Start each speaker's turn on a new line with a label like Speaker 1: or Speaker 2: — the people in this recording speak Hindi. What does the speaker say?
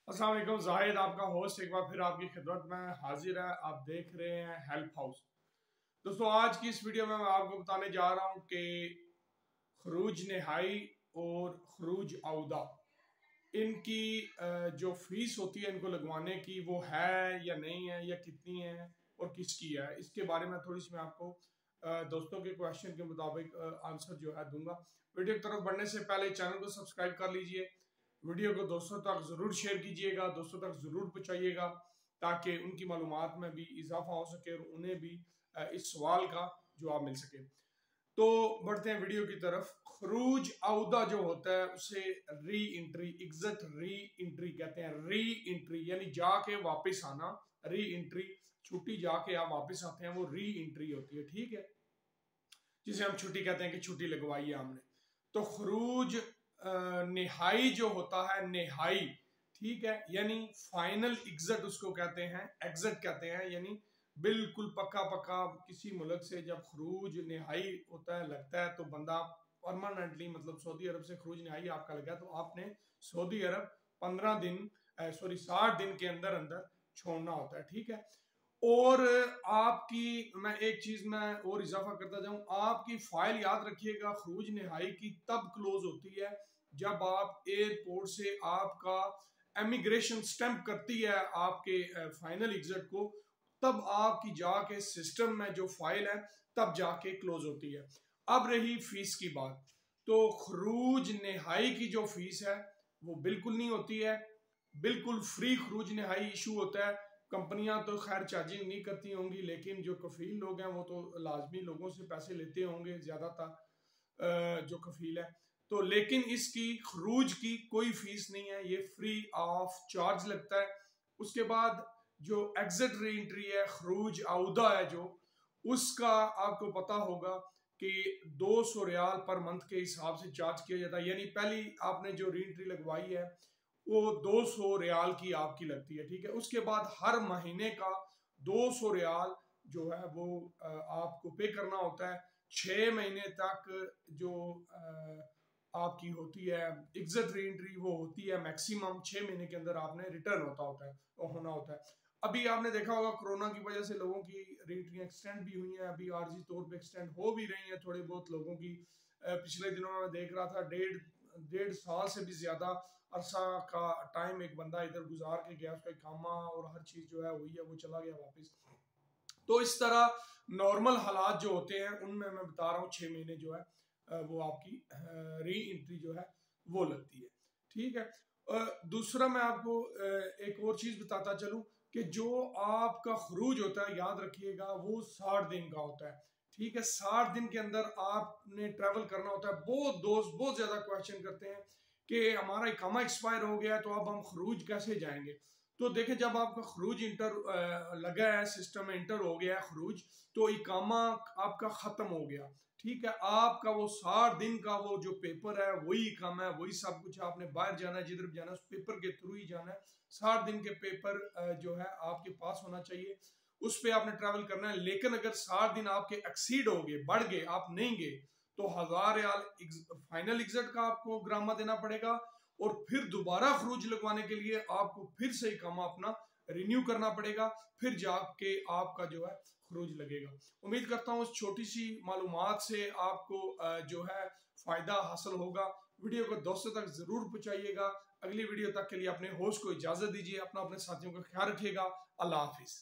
Speaker 1: अस्सलाम वालेकुम, जाहिद आपका होस्ट एक बार फिर आपकी खिदमत में हाजिर है। आप देख रहे हैं हेल्प हाउस। दोस्तों, आज की इस वीडियो में मैं आपको बताने जा रहा हूं कि खरूज नहाई और खरूज अवदा इनकी जो फीस होती है इनको लगवाने की, वो है या नहीं है, या कितनी है और किसकी है, इसके बारे में थोड़ी सी मैं आपको दोस्तों के क्वेश्चन के मुताबिक आंसर जो है दूंगा। वीडियो की तरफ बढ़ने से पहले चैनल को सब्सक्राइब कर लीजिए, वीडियो को दोस्तों तक ज़रूर शेयर कीजिएगा, दोस्तों तक ज़रूर पहुँचाइएगा ताकि उनकी मालूमात में भी इजाफा हो सके और उन्हें भी इस सवाल का जवाब मिल सके। तो बढ़ते हैं वीडियो की तरफ। खरूज अवदा जो होता है उसे री इंट्री, एग्जिट री इंट्री कहते हैं। री इंट्री यानी जाके वापस आना, री इंट्री छुट्टी जाके आप वापस आते हैं, वो री इंट्री होती है। ठीक है, जिसे हम छुट्टी कहते हैं कि छुट्टी लगवाई है हमने। तो खरूज निहाई जो होता है, निहाई, ठीक है, यानी फाइनल एग्जिट उसको कहते हैं, एग्जिट कहते हैं, यानी बिल्कुल पक्का पक्का किसी मुल्क से जब खरूज निहाई होता है, लगता है, तो बंदा परमानेंटली, मतलब सऊदी अरब से खरूज निहाई आपका लगा तो आपने सऊदी अरब 15 दिन 60 दिन के अंदर अंदर छोड़ना होता है। ठीक है, और आपकी, मैं एक चीज में और इजाफा करता जाऊं, आपकी फाइल याद रखिएगा खरूज निहाई की तब क्लोज होती है जब आप एयरपोर्ट से आपका एमिग्रेशन स्टैंप करती है आपके फाइनल एग्जिट को, तब आपकी जाके सिस्टम में जो फाइल है तब जाके क्लोज होती है। अब रही फीस की बात, तो खरूज निहाई की जो फीस है वो बिल्कुल नहीं होती है, बिल्कुल फ्री खरूज निहाई इशू होता है। कंपनियां तो खैर चार्जिंग नहीं करती होंगी, लेकिन जो कफील लोग हैं वो तो लाजमी लोगों से पैसे लेते होंगे ज्यादातर जो कफील है। तो लेकिन इसकी खरूज की कोई फीस नहीं है, ये फ्री ऑफ चार्ज लगता है। उसके बाद जो एग्जिट री एंट्री है, खरूज अवदा है जो, उसका आपको पता होगा कि 200 रियाल पर मंथ के हिसाब से चार्ज किया जाता है। यानी पहली आपने जो री एंट्री लगवाई है वो 200 रियाल की आपकी लगती है। ठीक है, उसके बाद हर महीने का 200 रियाल जो है वो आपको पे करना होता है। 6 महीने तक जो आपकी होती है एग्जिट री एंट्री, वो होती है मैक्सिमम 6 महीने के अंदर आपने रिटर्न होता है और होना होता है। अभी आपने देखा होगा कोरोना की वजह से लोगों की री एंट्री एक्सटेंड भी हुई है, अभी आर्जी तौर पे एक्सटेंड हो भी रही है थोड़े बहुत लोगों की। पिछले दिनों में मैं देख रहा था, डेढ़ साल से भी ज्यादा अरसा का टाइम एक बंदा इधर गुजार के गया, उसका कामा और हर चीज जो है हुई है, वो चला गया वापस। तो इस तरह नॉर्मल हालात जो होते हैं उनमें मैं बता रहा हूँ 6 महीने जो है वो आपकी री एंट्री जो है वो लगती है। ठीक है, दूसरा मैं आपको एक और चीज बताता चलूं कि जो आपका खरूज होता है, याद रखिएगा, वो 60 दिन का होता है। ठीक है, 60 दिन के अंदर आपने ट्रेवल करना होता है। बहुत दोस्त बहुत ज्यादा क्वेश्चन करते हैं कि हमारा इकामा एक्सपायर हो गया तो अब हम खरूज कैसे जाएंगे। तो देखिए, जब आपका खरूज इंटर लगा है, सिस्टम में इंटर हो गया है खरूज, तो इकामा आपका खत्म हो गया। ठीक है, आपका वो 60 दिन का वो जो पेपर है वही इकामा है, वही सब कुछ है। आपने बाहर जाना है, जिधर भी जाना है उस पेपर के थ्रू ही जाना है। 60 दिन के पेपर जो है आपके पास होना चाहिए, उस पर आपने ट्रैवल करना है। लेकिन अगर 60 दिन आपके एक्सीड हो गए, बढ़ गए, आप नहीं गए, तो 1000 रियाल फाइनल एग्जिट का आपको ग्रामा देना पड़ेगा, और फिर दोबारा खरूज लगवाने के लिए आपको फिर से इकामा अपना रिन्यू करना पड़ेगा, फिर जाके आपका जो है खरूज लगेगा। उम्मीद करता हूँ इस छोटी सी मालूमात से आपको जो है फायदा हासिल होगा। वीडियो को दोस्तों तक जरूर पहुंचाइएगा। अगली वीडियो तक के लिए अपने होस्ट को इजाजत दीजिए, अपने साथियों का ख्याल रखिएगा। अल्लाह हाफिज।